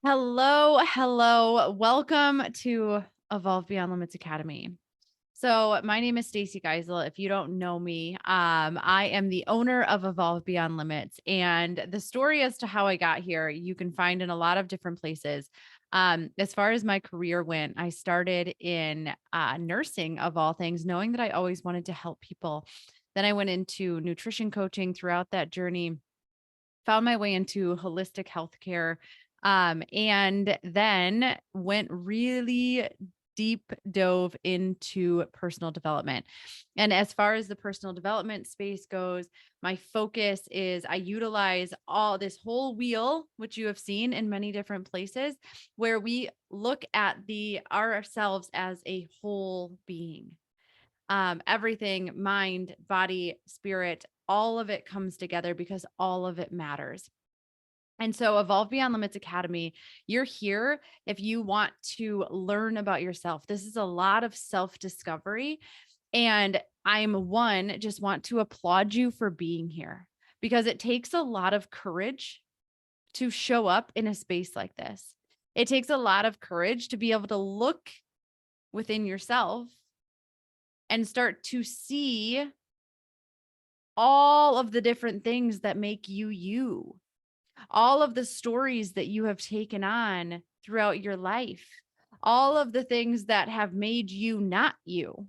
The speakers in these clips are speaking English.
Hello, hello. Welcome to Evolve Beyond Limits Academy. So, my name is Stacy Geisel. If you don't know me, I am the owner of Evolve Beyond Limits. And the story as to how I got here, you can find in a lot of different places. As far as my career went, I started in nursing, of all things, knowing that I always wanted to help people. Then I went into nutrition coaching throughout that journey, found my way into holistic healthcare, and then went really deep dove into personal development. And as far as the personal development space goes, my focus is I utilize all this whole wheel, which you have seen in many different places, where we look at the ourselves as a whole being. Everything, mind, body, spirit, all of it comes together because all of it matters. And so, Evolve Beyond Limits Academy, you're here if you want to learn about yourself. This is a lot of self discovery. And just want to applaud you for being here because it takes a lot of courage to show up in a space like this. It takes a lot of courage to be able to look within yourself and start to see all of the different things that make you you, all of the stories that you have taken on throughout your life, all of the things that have made you not you.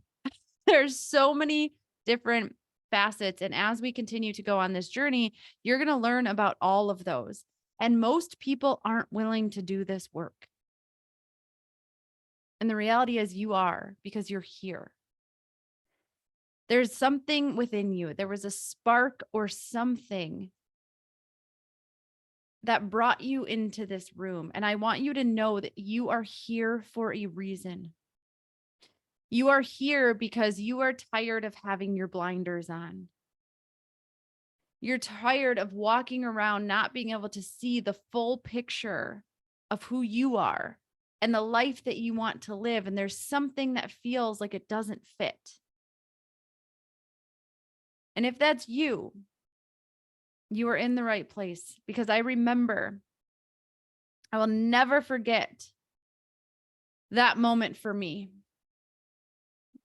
There's so many different facets. And as we continue to go on this journey, you're going to learn about all of those. And most people aren't willing to do this work. And the reality is, you are, because you're here. There's something within you. There was a spark or something that brought you into this room. And I want you to know that you are here for a reason. You are here because you are tired of having your blinders on. You're tired of walking around not being able to see the full picture of who you are and the life that you want to live. And there's something that feels like it doesn't fit. And if that's you, you are in the right place, because I will never forget that moment for me.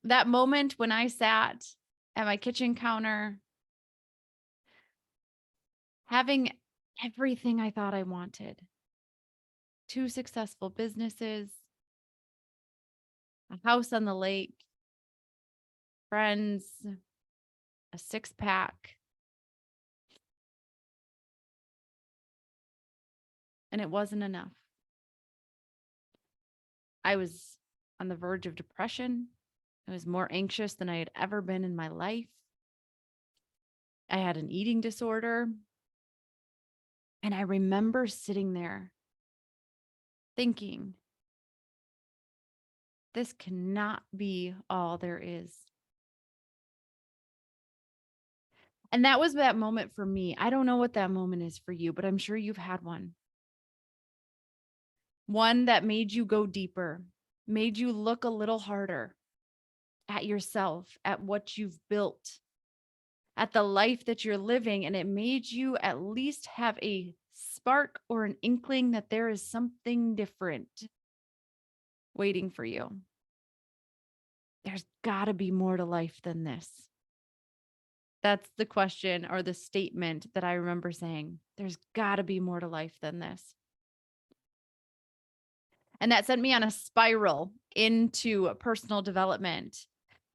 That moment when I sat at my kitchen counter, having everything I thought I wanted: 2 successful businesses, a house on the lake, friends, a 6-pack. And it wasn't enough. I was on the verge of depression. I was more anxious than I had ever been in my life. I had an eating disorder. And I remember sitting there thinking, this cannot be all there is. And that was that moment for me. I don't know what that moment is for you, but I'm sure you've had one. One that made you go deeper, made you look a little harder at yourself, at what you've built, at the life that you're living. And it made you at least have a spark or an inkling that there is something different waiting for you. There's got to be more to life than this. That's the question or the statement that I remember saying. There's got to be more to life than this. And that sent me on a spiral into personal development.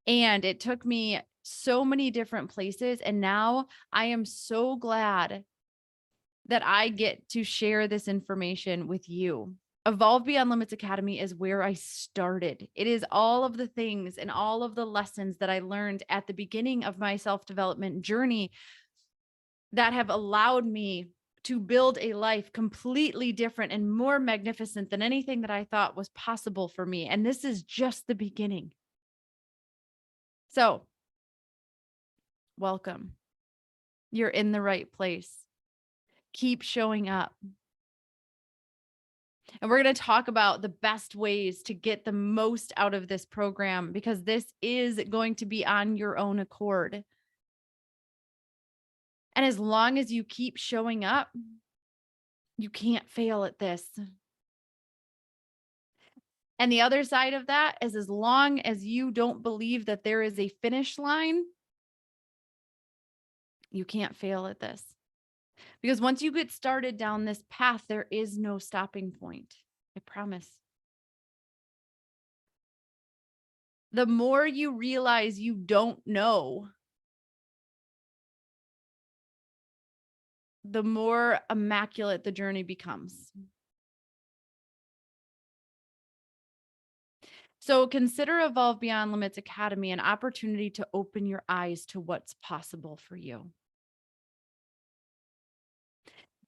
And it took me so many different places. And now I am so glad that I get to share this information with you. Evolve Beyond Limits Academy is where I started. It is all of the things and all of the lessons that I learned at the beginning of my self-development journey that have allowed me to build a life completely different and more magnificent than anything that I thought was possible for me. And this is just the beginning. So, welcome. You're in the right place. Keep showing up. And we're going to talk about the best ways to get the most out of this program, because this is going to be on your own accord. And as long as you keep showing up, you can't fail at this. And the other side of that is, as long as you don't believe that there is a finish line, you can't fail at this. Because once you get started down this path, there is no stopping point. I promise. The more you realize you don't know, the more immaculate the journey becomes. So consider Evolve Beyond Limits Academy an opportunity to open your eyes to what's possible for you.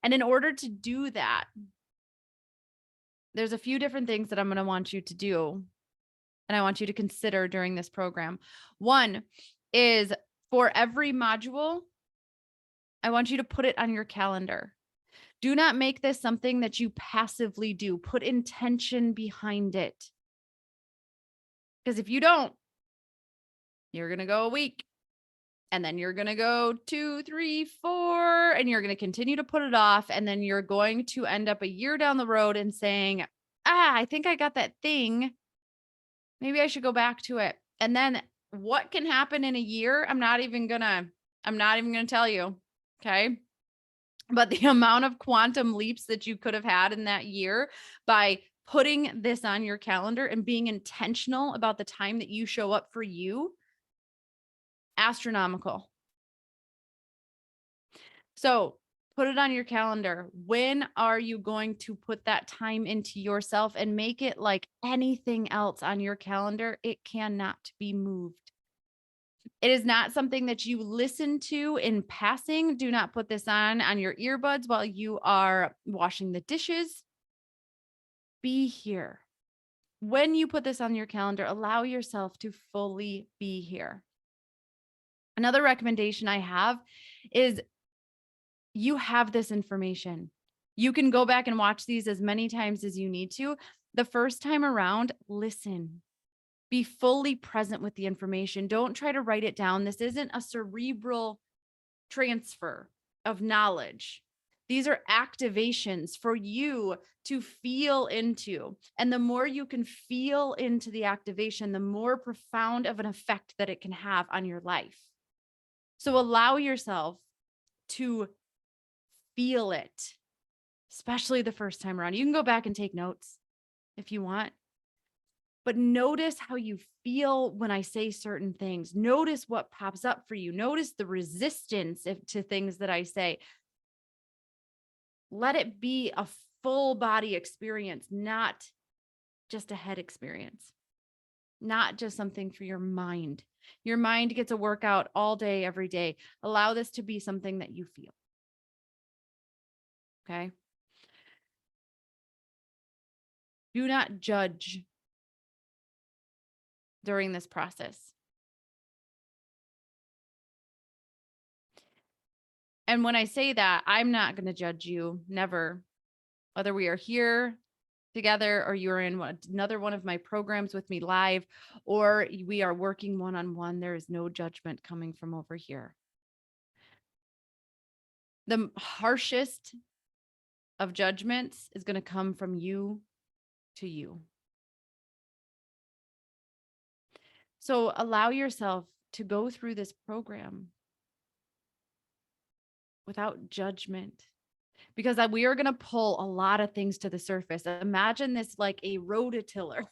And in order to do that, there's a few different things that I'm going to want you to do, and I want you to consider during this program. One is, for every module, I want you to put it on your calendar. Do not make this something that you passively do. Put intention behind it. Because if you don't, you're going to go a week, and then you're going to go 2, 3, 4, and you're going to continue to put it off. And then you're going to end up a year down the road and saying, I think I got that thing. Maybe I should go back to it. And then what can happen in a year? I'm not even going to tell you. Okay. But the amount of quantum leaps that you could have had in that year by putting this on your calendar and being intentional about the time that you show up for you, astronomical. So put it on your calendar. When are you going to put that time into yourself and make it like anything else on your calendar? It cannot be moved. It is not something that you listen to in passing. Do not put this on your earbuds while you are washing the dishes. Be here. When you put this on your calendar, allow yourself to fully be here. Another recommendation I have is, you have this information. You can go back and watch these as many times as you need to. The first time around, listen. Be fully present with the information. Don't try to write it down. This isn't a cerebral transfer of knowledge. These are activations for you to feel into. And the more you can feel into the activation, the more profound of an effect that it can have on your life. So allow yourself to feel it, especially the first time around. You can go back and take notes if you want. But notice how you feel when I say certain things. Notice what pops up for you. Notice the resistance to things that I say. Let it be a full body experience, not just a head experience, not just something for your mind. Your mind gets a workout all day, every day. Allow this to be something that you feel. Okay? Do not judge during this process. And when I say that, I'm not going to judge you, never. Whether we are here together or you're in another one of my programs with me live, or we are working one-on-one, there is no judgment coming from over here. The harshest of judgments is going to come from you to you. So allow yourself to go through this program without judgment, because we are going to pull a lot of things to the surface. Imagine this like a rototiller.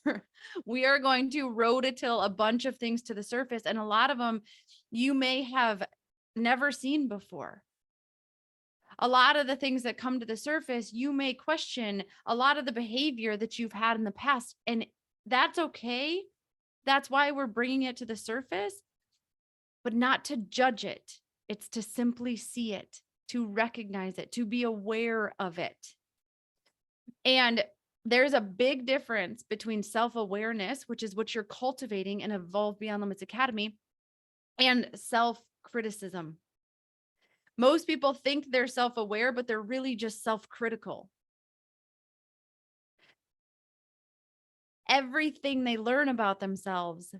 We are going to rototill a bunch of things to the surface, and a lot of them you may have never seen before. A lot of the things that come to the surface, you may question a lot of the behavior that you've had in the past, and that's okay. That's why we're bringing it to the surface, but not to judge it. It's to simply see it, to recognize it, to be aware of it. And there's a big difference between self-awareness, which is what you're cultivating in Evolve Beyond Limits Academy, and self-criticism. Most people think they're self-aware, but they're really just self-critical. Everything they learn about themselves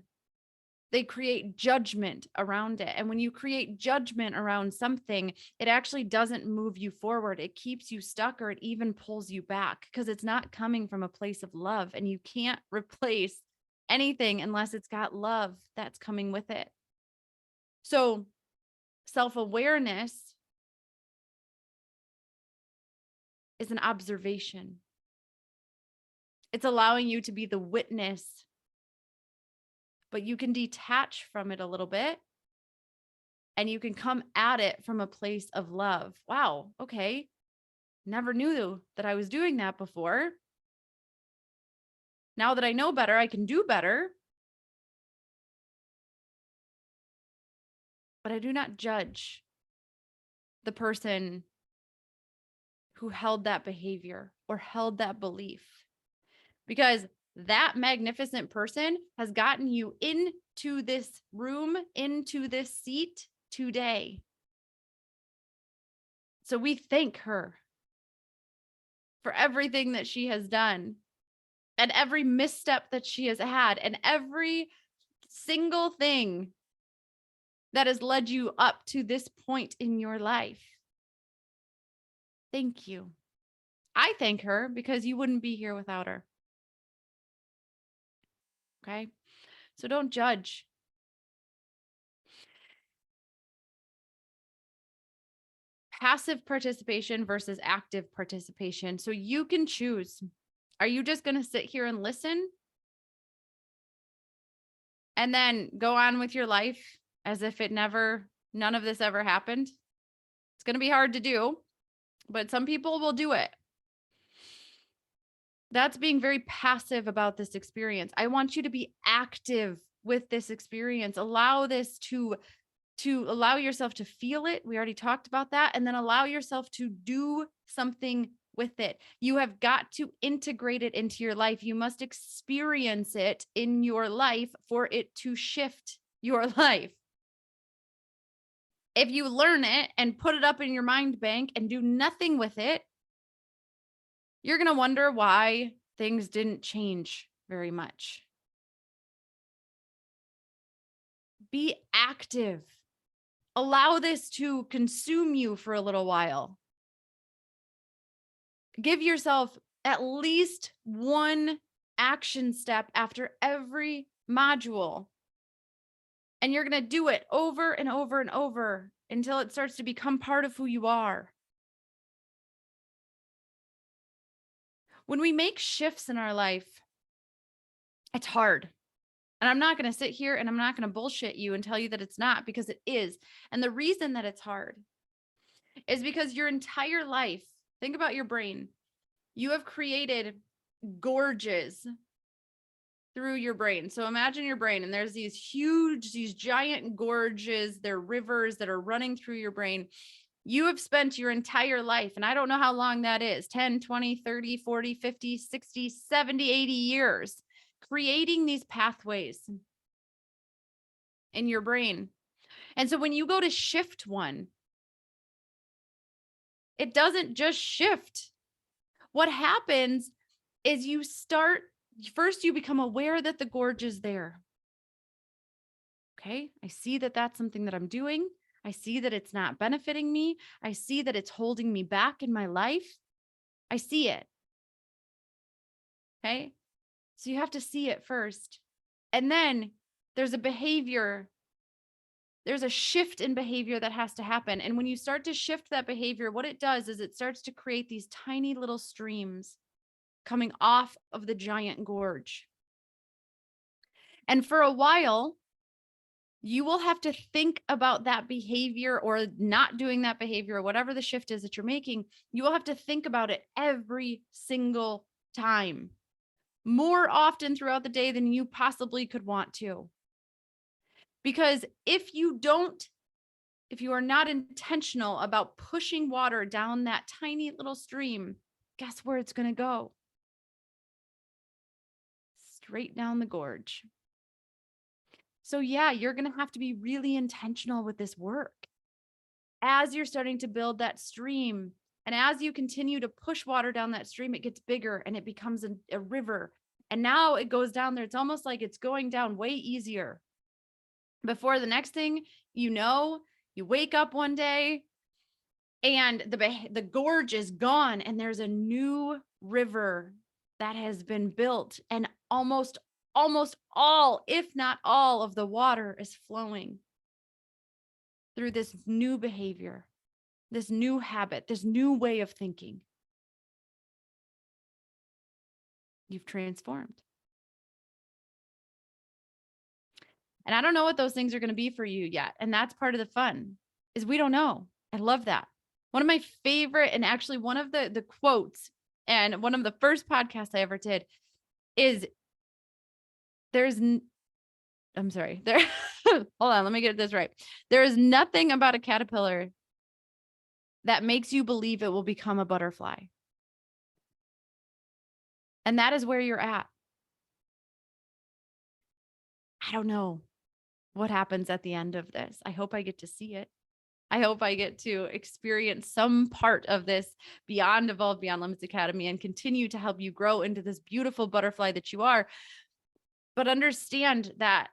They create judgment around it. And when you create judgment around something, it actually doesn't move you forward. It keeps you stuck, or it even pulls you back because it's not coming from a place of love. And you can't replace anything unless it's got love that's coming with it. So self-awareness is an observation. It's allowing you to be the witness, but you can detach from it a little bit and you can come at it from a place of love. Wow, okay. Never knew that I was doing that before. Now that I know better, I can do better. But I do not judge the person who held that behavior or held that belief, because that magnificent person has gotten you into this room, into this seat today. So we thank her for everything that she has done and every misstep that she has had and every single thing that has led you up to this point in your life. Thank you. I thank her because you wouldn't be here without her. Okay. So don't judge. Passive participation versus active participation. So you can choose. Are you just going to sit here and listen and then go on with your life as if none of this ever happened? It's going to be hard to do, but some people will do it. That's being very passive about this experience. I want you to be active with this experience. Allow this to allow yourself to feel it. We already talked about that. And then allow yourself to do something with it. You have got to integrate it into your life. You must experience it in your life for it to shift your life. If you learn it and put it up in your mind bank and do nothing with it, you're going to wonder why things didn't change very much. Be active. Allow this to consume you for a little while. Give yourself at least one action step after every module. And you're going to do it over and over and over until it starts to become part of who you are. When we make shifts in our life, it's hard. And I'm not going to sit here and I'm not going to bullshit you and tell you that it's not, because it is. And the reason that it's hard is because your entire life, think about your brain. You have created gorges through your brain. So imagine your brain, and there's these giant gorges, they're rivers that are running through your brain. You have spent your entire life, and I don't know how long that is, 10, 20, 30, 40, 50, 60, 70, 80 years, creating these pathways in your brain. And so when you go to shift one, it doesn't just shift. What happens is first you become aware that the gorge is there. Okay, I see that that's something that I'm doing. I see that it's not benefiting me. I see that it's holding me back in my life. I see it. Okay, so you have to see it first. And then there's a behavior. There's a shift in behavior that has to happen. And when you start to shift that behavior, what it does is it starts to create these tiny little streams coming off of the giant gorge. And for a while, you will have to think about that behavior or not doing that behavior, or whatever the shift is that you're making. You will have to think about it every single time, more often throughout the day than you possibly could want to. Because if you are not intentional about pushing water down that tiny little stream, guess where it's going to go? Straight down the gorge. So yeah, you're going to have to be really intentional with this work as you're starting to build that stream. And as you continue to push water down that stream, it gets bigger and it becomes a river. And now it goes down there. It's almost like it's going down way easier. before the next thing you know, you wake up one day and the gorge is gone and there's a new river that has been built, and almost all, if not all, of the water is flowing through this new behavior, this new habit, this new way of thinking. You've transformed. And I don't know what those things are going to be for you yet. And that's part of the fun, is we don't know. I love that. One of my favorite, and actually one of the quotes, and one of the first podcasts I ever did is I'm sorry, there, hold on, let me get this right. There is nothing about a caterpillar that makes you believe it will become a butterfly. And that is where you're at. I don't know what happens at the end of this. I hope I get to see it. I hope I get to experience some part of this beyond Evolve Beyond Limits Academy and continue to help you grow into this beautiful butterfly that you are. But understand that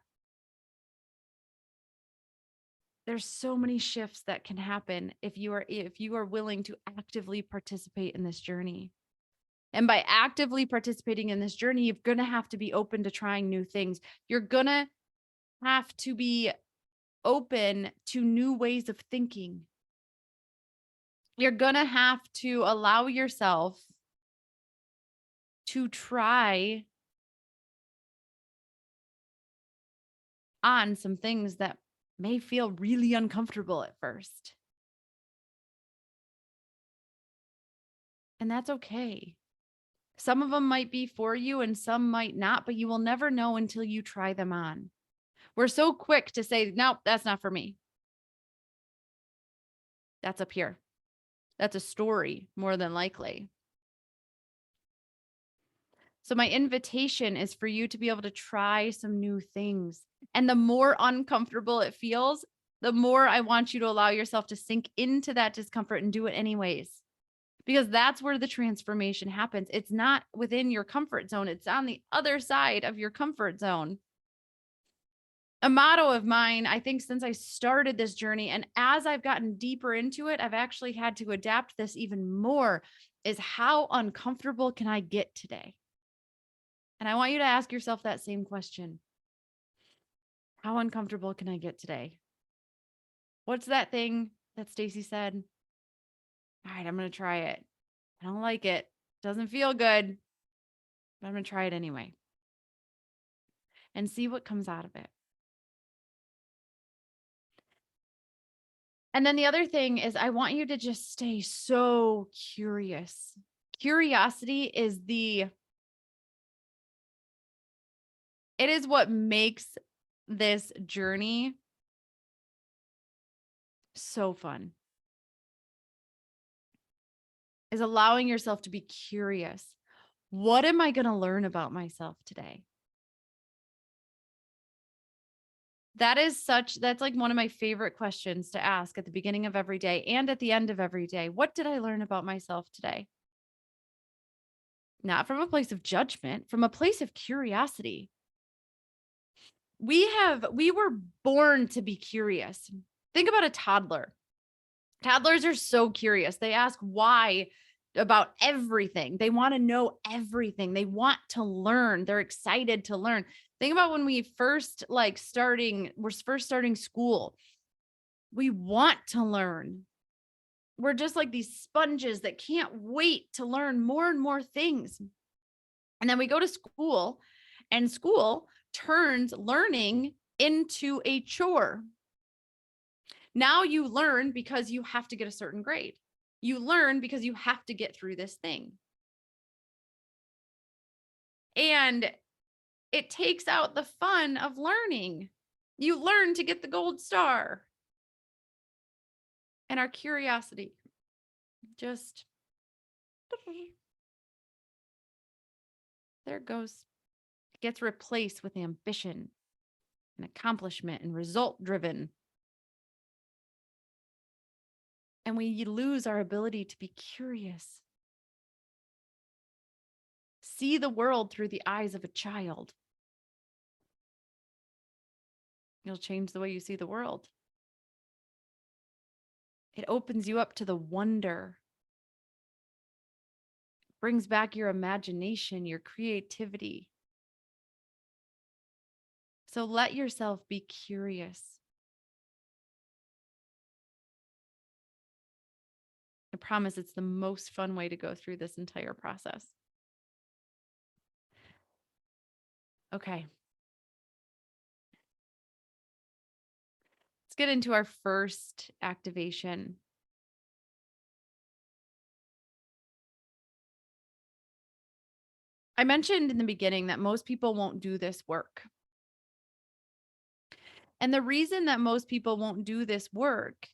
there's so many shifts that can happen if you are willing to actively participate in this journey. And by actively participating in this journey, you're going to have to be open to trying new things. You're going to have to be open to new ways of thinking. You're going to have to allow yourself to try on some things that may feel really uncomfortable at first. And that's okay. Some of them might be for you and some might not, but you will never know until you try them on. We're so quick to say, nope, that's not for me. That's up here. That's a story, more than likely. So my invitation is for you to be able to try some new things. And the more uncomfortable it feels, the more I want you to allow yourself to sink into that discomfort and do it anyways. Because that's where the transformation happens. It's not within your comfort zone. It's on the other side of your comfort zone. A motto of mine, I think, since I started this journey, and as I've gotten deeper into it, I've actually had to adapt this even more, is how uncomfortable can I get today? And I want you to ask yourself that same question. How uncomfortable can I get today? What's that thing that Stacy said? All right, I'm going to try it. I don't like it. Doesn't feel good, but I'm going to try it anyway and see what comes out of it. And then the other thing is, I want you to just stay so curious. Curiosity is it is what makes this journey so fun. Is allowing yourself to be curious. What am I going to learn about myself today? That's like one of my favorite questions to ask at the beginning of every day and at the end of every day. What did I learn about myself today? Not from a place of judgment, from a place of curiosity. We were born to be curious. Think about a toddler. Toddlers are so curious. They ask why about everything. They want to know everything. They want to learn. They're excited to learn. Think about when we're first starting school. We want to learn. We're just like these sponges that can't wait to learn more and more things. And then we go to school, and school turns learning into a chore. Now you learn because you have to get a certain grade. You learn because you have to get through this thing. And it takes out the fun of learning. You learn to get the gold star. And our curiosity just, there it goes. It gets replaced with ambition and accomplishment and result driven. And we lose our ability to be curious. See the world through the eyes of a child. You'll change the way you see the world. It opens you up to the wonder, brings back your imagination, your creativity. So let yourself be curious. I promise it's the most fun way to go through this entire process. Okay. Let's get into our first activation. I mentioned in the beginning that most people won't do this work. And the reason that most people won't do this work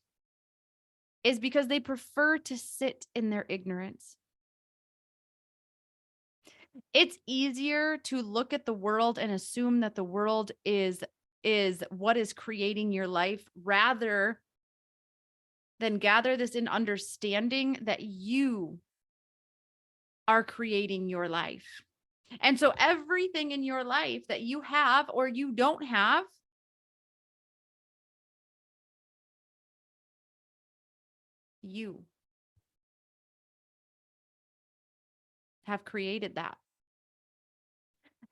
is because they prefer to sit in their ignorance. It's easier to look at the world and assume that the world is what is creating your life rather than gather this in understanding that you are creating your life. And so everything in your life that you have or you don't have, you have created that.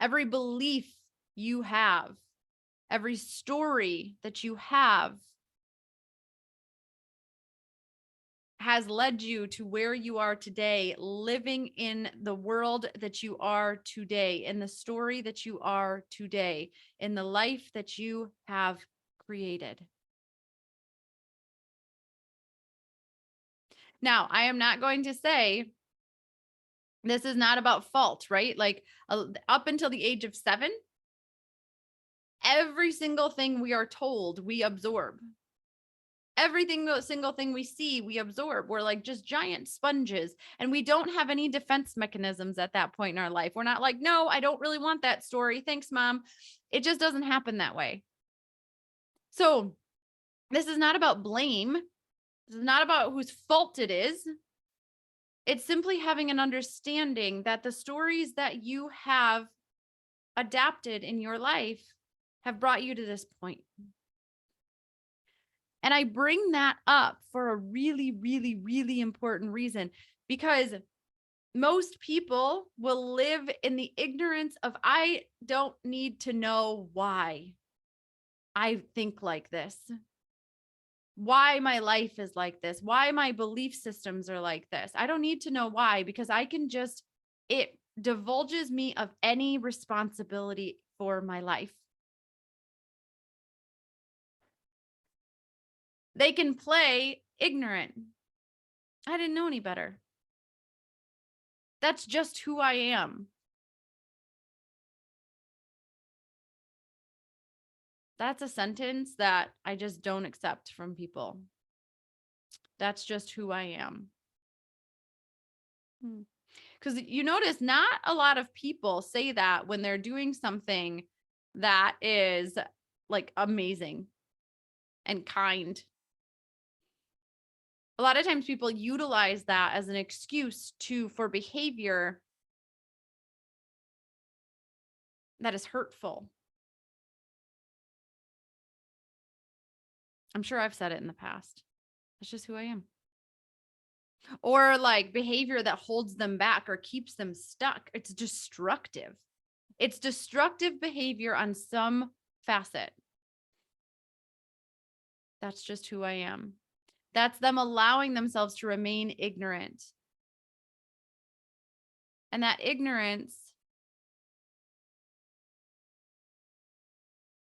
Every belief you have, every story that you have has led you to where you are today, living in the world that you are today, in the story that you are today, in the life that you have created. Now, I am not going to say this is not about fault, right? Like up until the age of 7, every single thing we are told, we absorb. Everything, single thing we see, we absorb. We're like just giant sponges, and we don't have any defense mechanisms at that point in our life. We're not like, no, I don't really want that story. Thanks, mom. It just doesn't happen that way. So this is not about blame. This is not about whose fault it is. It's simply having an understanding that the stories that you have adapted in your life have brought you to this point. And I bring that up for a really, really, really important reason, because most people will live in the ignorance of, I don't need to know why I think like this, why my life is like this, why my belief systems are like this. I don't need to know why, because I can just, it divulges me of any responsibility for my life. They can play ignorant. I didn't know any better. That's just who I am. That's a sentence that I just don't accept from people. That's just who I am. Because you notice not a lot of people say that when they're doing something that is like amazing and kind. A lot of times people utilize that as an excuse for behavior that is hurtful. I'm sure I've said it in the past. That's just who I am. Or like behavior that holds them back or keeps them stuck. It's destructive. It's destructive behavior on some facet. That's just who I am. That's them allowing themselves to remain ignorant. And that ignorance,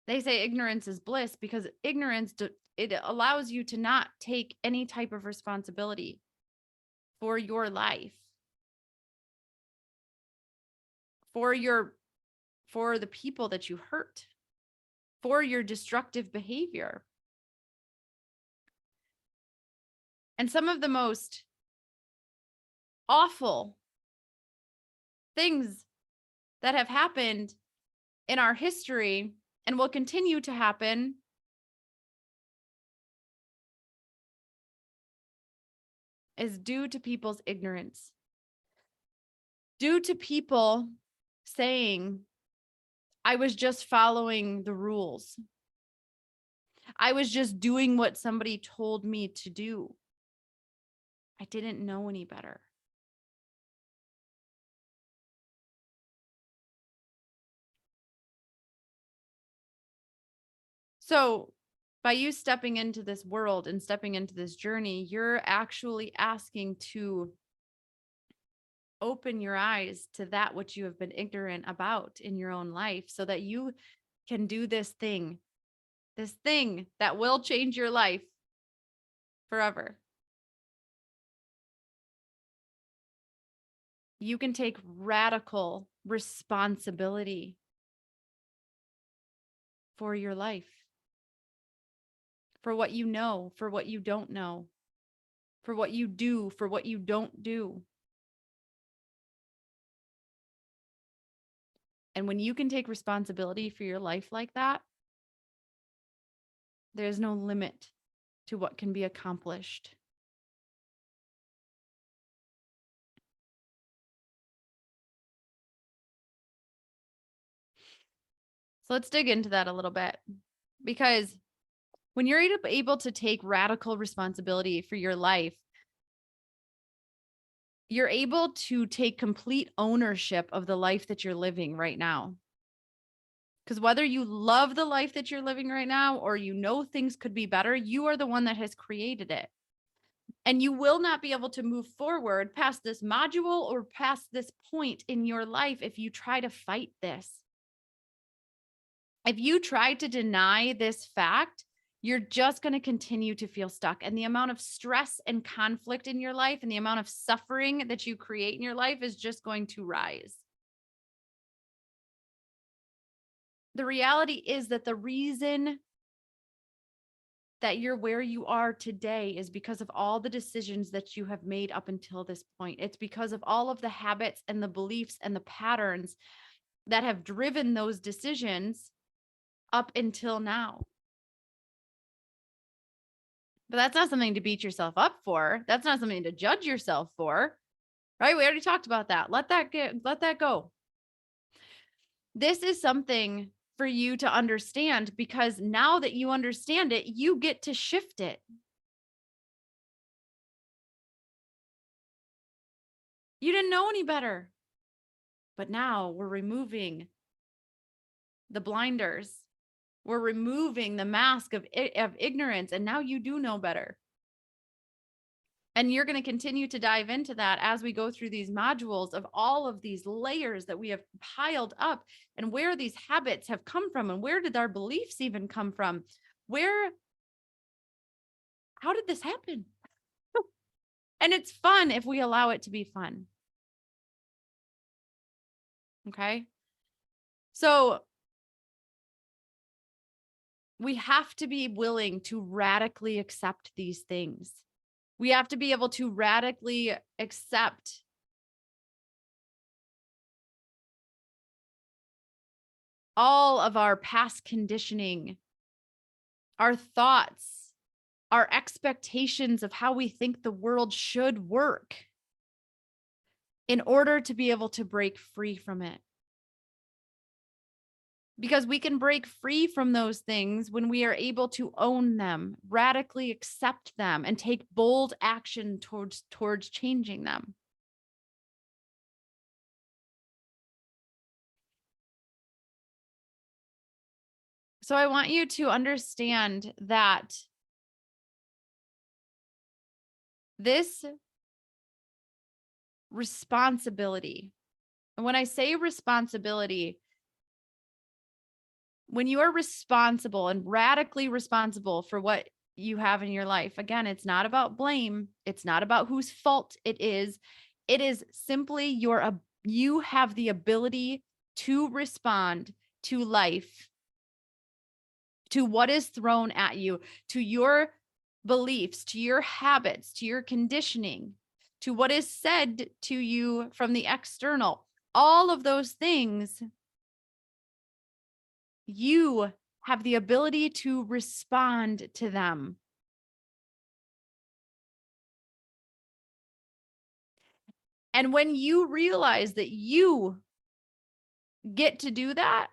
they say ignorance is bliss, because ignorance, it allows you to not take any type of responsibility for your life, for the people that you hurt, for your destructive behavior. And some of the most awful things that have happened in our history and will continue to happen is due to people's ignorance, due to people saying, I was just following the rules. I was just doing what somebody told me to do. I didn't know any better. So, by you stepping into this world and stepping into this journey, you're actually asking to open your eyes to that which you have been ignorant about in your own life so that you can do this thing that will change your life forever. You can take radical responsibility for your life, for what you know, for what you don't know, for what you do, for what you don't do. And when you can take responsibility for your life like that, there's no limit to what can be accomplished. So let's dig into that a little bit, because when you're able to take radical responsibility for your life, you're able to take complete ownership of the life that you're living right now. Because whether you love the life that you're living right now or you know things could be better, you are the one that has created it. And you will not be able to move forward past this module or past this point in your life if you try to fight this. If you try to deny this fact, you're just going to continue to feel stuck. And the amount of stress and conflict in your life and the amount of suffering that you create in your life is just going to rise. The reality is that the reason that you're where you are today is because of all the decisions that you have made up until this point. It's because of all of the habits and the beliefs and the patterns that have driven those decisions up until now. But that's not something to beat yourself up for. That's not something to judge yourself for. Right? We already talked about that. Let that go. This is something for you to understand, because now that you understand it, you get to shift it. You didn't know any better. But now we're removing the blinders. We're removing the mask of ignorance. And now you do know better. And you're going to continue to dive into that as we go through these modules of all of these layers that we have piled up, and where these habits have come from, and where did our beliefs even come from? How did this happen? And it's fun if we allow it to be fun. Okay. So we have to be willing to radically accept these things. We have to be able to radically accept all of our past conditioning, our thoughts, our expectations of how we think the world should work, in order to be able to break free from it. Because we can break free from those things when we are able to own them, radically accept them, and take bold action towards changing them. So I want you to understand that this responsibility, and when I say responsibility, when you are responsible and radically responsible for what you have in your life, again, it's not about blame. It's not about whose fault it is. It is simply you have the ability to respond to life, to what is thrown at you, to your beliefs, to your habits, to your conditioning, to what is said to you from the external. All of those things, you have the ability to respond to them. And when you realize that you get to do that,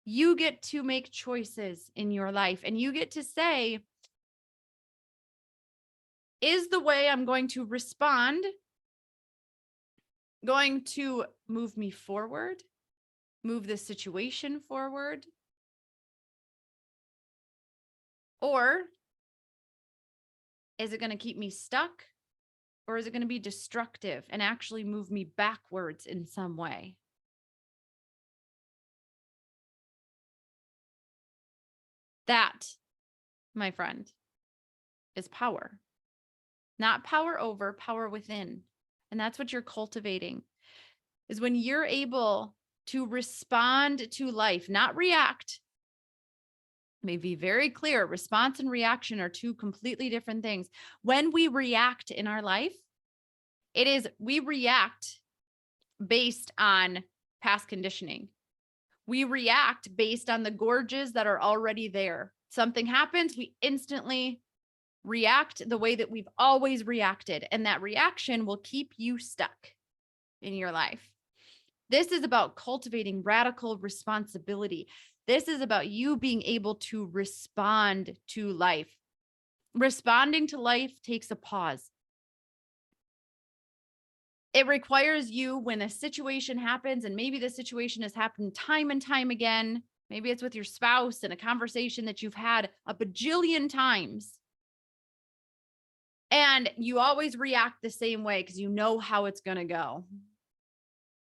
You get to make choices in your life, and you get to say, is the way I'm going to respond going to move me forward, move the situation forward? Or is it going to keep me stuck? Or is it going to be destructive and actually move me backwards in some way? That, my friend, is power. Not power over, power within. And that's what you're cultivating, is when you're able to respond to life, not react. May be very clear. Response and reaction are two completely different things. When we react in our life, we react based on past conditioning. We react based on the gorges that are already there. Something happens, we instantly react the way that we've always reacted. And that reaction will keep you stuck in your life. This is about cultivating radical responsibility. This is about you being able to respond to life. Responding to life takes a pause. It requires you, when a situation happens, and maybe the situation has happened time and time again, maybe it's with your spouse in a conversation that you've had a bajillion times, and you always react the same way because you know how it's going to go.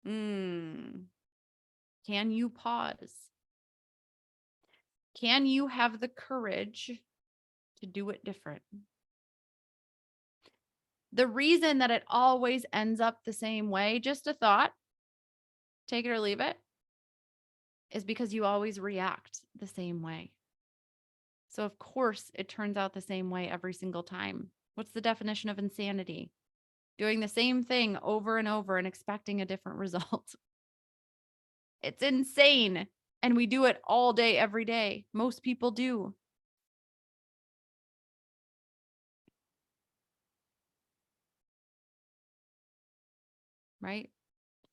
Can you pause? Can you have the courage to do it different? The reason that it always ends up the same way, just a thought, take it or leave it, is because you always react the same way. So of course it turns out the same way every single time. What's the definition of insanity? Doing the same thing over and over and expecting a different result. It's insane. And we do it all day, every day. Most people do. Right?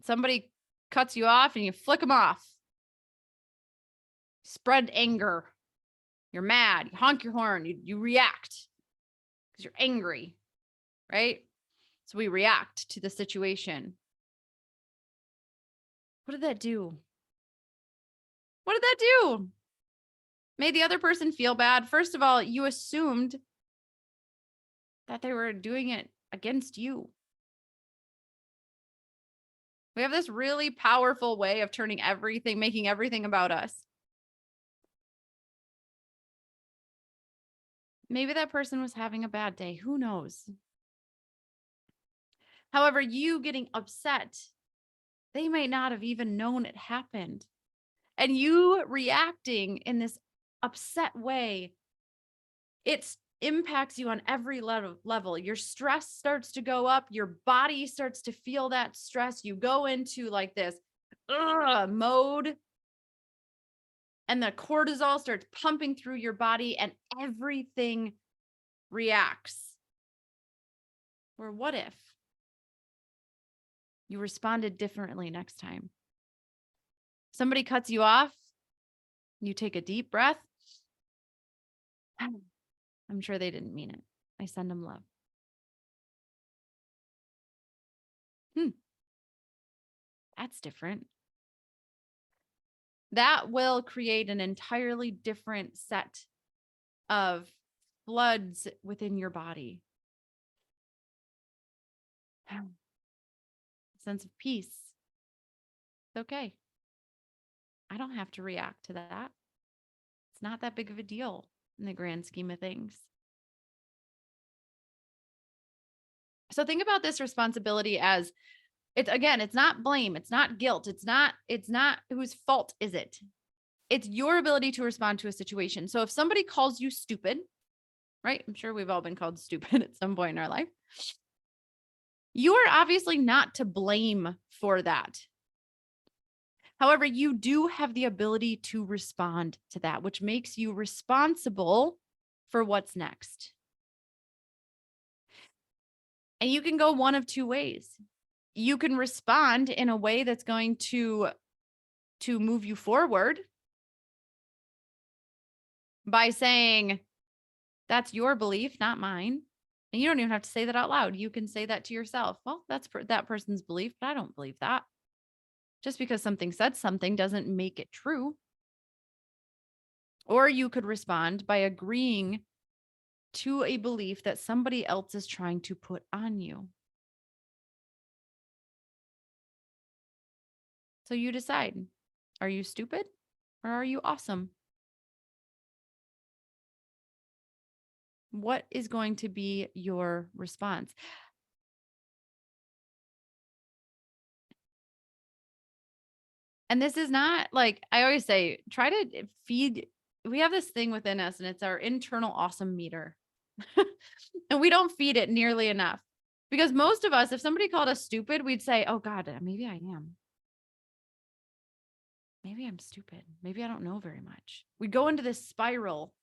Somebody cuts you off and you flick them off. Spread anger. You're mad. You honk your horn. You react because you're angry. Right? So we react to the situation. What did that do? What did that do? Made the other person feel bad. First of all, you assumed that they were doing it against you. We have this really powerful way of turning everything, making everything about us. Maybe that person was having a bad day. Who knows? However, you getting upset, they might not have even known it happened. And you reacting in this upset way, it impacts you on every level. Your stress starts to go up. Your body starts to feel that stress. You go into like this mode, and the cortisol starts pumping through your body and everything reacts. Or what if you responded differently next time? Somebody cuts you off, you take a deep breath. I'm sure they didn't mean it. I send them love. That's different. That will create an entirely different set of floods within your body. Sense of peace. It's okay. I don't have to react to that. It's not that big of a deal in the grand scheme of things. So think about this responsibility as it's not blame. It's not guilt. It's not whose fault is it? It's your ability to respond to a situation. So if somebody calls you stupid, right? I'm sure we've all been called stupid at some point in our life. You are obviously not to blame for that. However, you do have the ability to respond to that, which makes you responsible for what's next. And you can go one of two ways. You can respond in a way that's going to move you forward by saying, that's your belief, not mine. And you don't even have to say that out loud. You can say that to yourself. Well, that's that person's belief, but I don't believe that. Just because something said something doesn't make it true. Or you could respond by agreeing to a belief that somebody else is trying to put on you. So you decide, are you stupid or are you awesome? What is going to be your response? And this is not like I always say, try to feed. We have this thing within us, and it's our internal awesome meter. And we don't feed it nearly enough because most of us, if somebody called us stupid, we'd say, oh God, maybe I am. Maybe I'm stupid. Maybe I don't know very much. We go into this spiral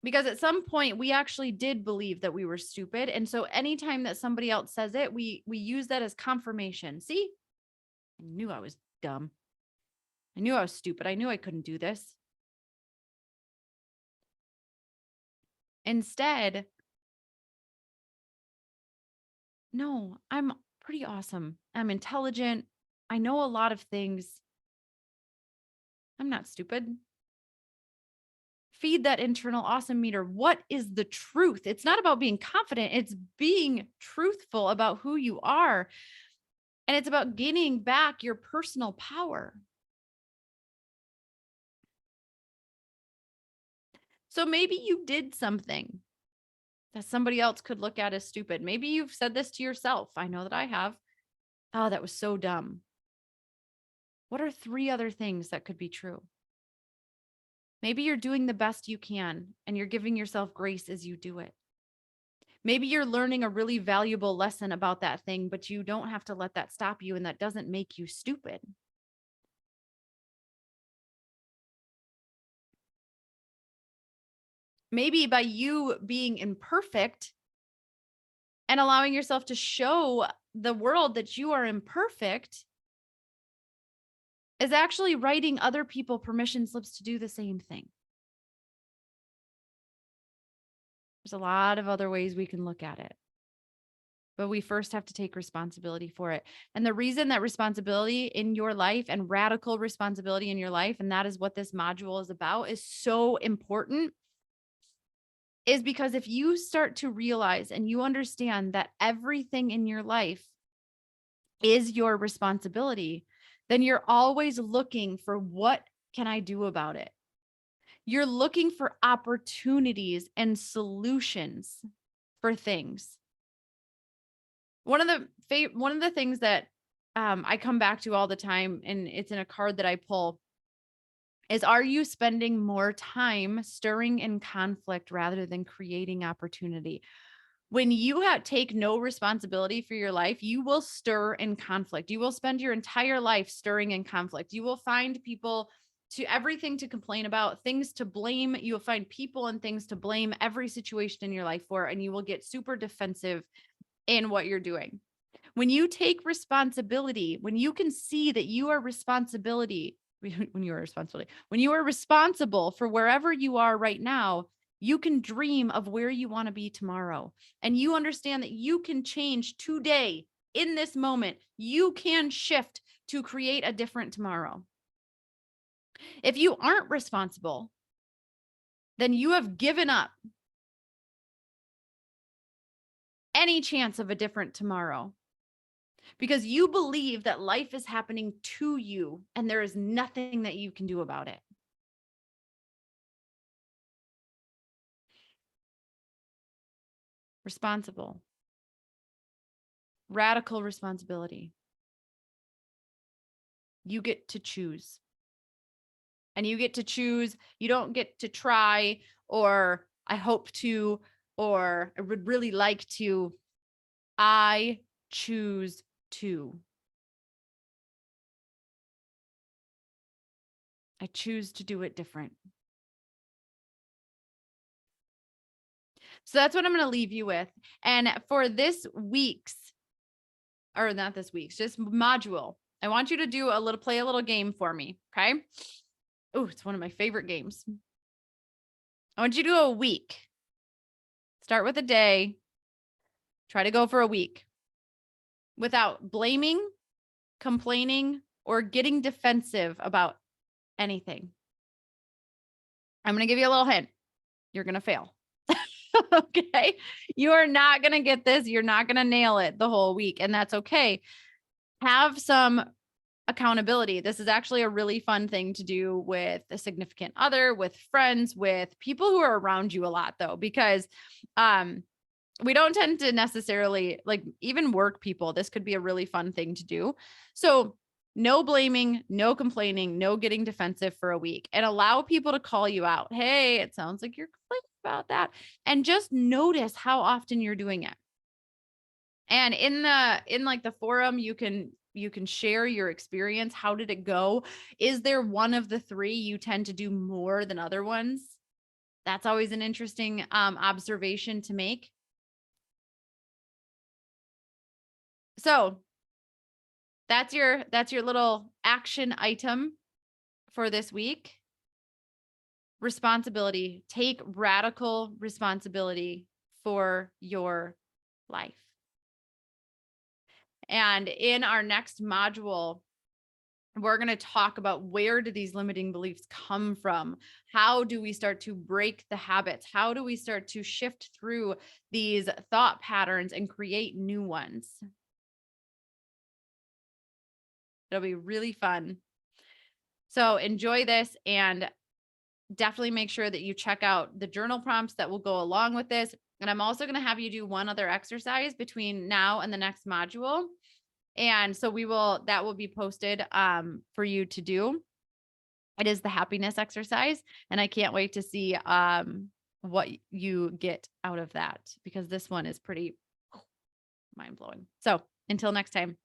because at some point we actually did believe that we were stupid. And so anytime that somebody else says it, we use that as confirmation. See, I knew I was dumb. I knew I was stupid. I knew I couldn't do this. Instead, no, I'm pretty awesome. I'm intelligent. I know a lot of things. I'm not stupid. Feed that internal awesome meter. What is the truth? It's not about being confident, it's being truthful about who you are. And it's about gaining back your personal power. So maybe you did something that somebody else could look at as stupid. Maybe you've said this to yourself. I know that I have. Oh, that was so dumb. What are 3 other things that could be true? Maybe you're doing the best you can and you're giving yourself grace as you do it. Maybe you're learning a really valuable lesson about that thing, but you don't have to let that stop you and that doesn't make you stupid. Maybe by you being imperfect and allowing yourself to show the world that you are imperfect is actually writing other people permission slips to do the same thing. There's a lot of other ways we can look at it, but we first have to take responsibility for it. And the reason that responsibility in your life and radical responsibility in your life, and that is what this module is about, is so important is because if you start to realize and you understand that everything in your life is your responsibility, then you're always looking for what can I do about it? You're looking for opportunities and solutions for things. One of the things that I come back to all the time, and it's in a card that I pull, is are you spending more time stirring in conflict rather than creating opportunity? When you take no responsibility for your life, you will stir in conflict. You will spend your entire life stirring in conflict. You will find people to everything to complain about, things to blame. You will find people and things to blame every situation in your life for, and you will get super defensive in what you're doing. When you take responsibility, when you can see that you are when you are responsible for wherever you are right now, you can dream of where you want to be tomorrow. And you understand that you can change today in this moment. You can shift to create a different tomorrow. If you aren't responsible, then you have given up any chance of a different tomorrow because you believe that life is happening to you and there is nothing that you can do about it. Responsible. Radical responsibility. You get to choose. And you get to choose. You don't get to try, or I hope to, or I would really like to. I choose to. I choose to do it different. So that's what I'm going to leave you with. And for this week's, or not this week's, just module, I want you to play a little game for me. Okay. Oh, it's one of my favorite games. I want you to do a week. Start with a day. Try to go for a week without blaming, complaining, or getting defensive about anything. I'm going to give you a little hint. You're going to fail. Okay. You are not going to get this. You're not going to nail it the whole week. And that's okay. Have some accountability. This is actually a really fun thing to do with a significant other, with friends, with people who are around you a lot though, because we don't tend to necessarily like even work people. This could be a really fun thing to do. So no blaming, no complaining, no getting defensive for a week, and allow people to call you out. Hey, it sounds like you're complaining about that. And just notice how often you're doing it. And in like the forum, you can share your experience. How did it go? Is there one of the three you tend to do more than other ones? That's always an interesting observation to make. So that's your little action item for this week. Responsibility. Take radical responsibility for your life. And in our next module, we're going to talk about where do these limiting beliefs come from? How do we start to break the habits? How do we start to shift through these thought patterns and create new ones? It'll be really fun. So enjoy this, and definitely make sure that you check out the journal prompts that will go along with this. And I'm also going to have you do one other exercise between now and the next module. And so that will be posted for you to do. It is the happiness exercise. And I can't wait to see what you get out of that, because this one is pretty mind blowing. So until next time.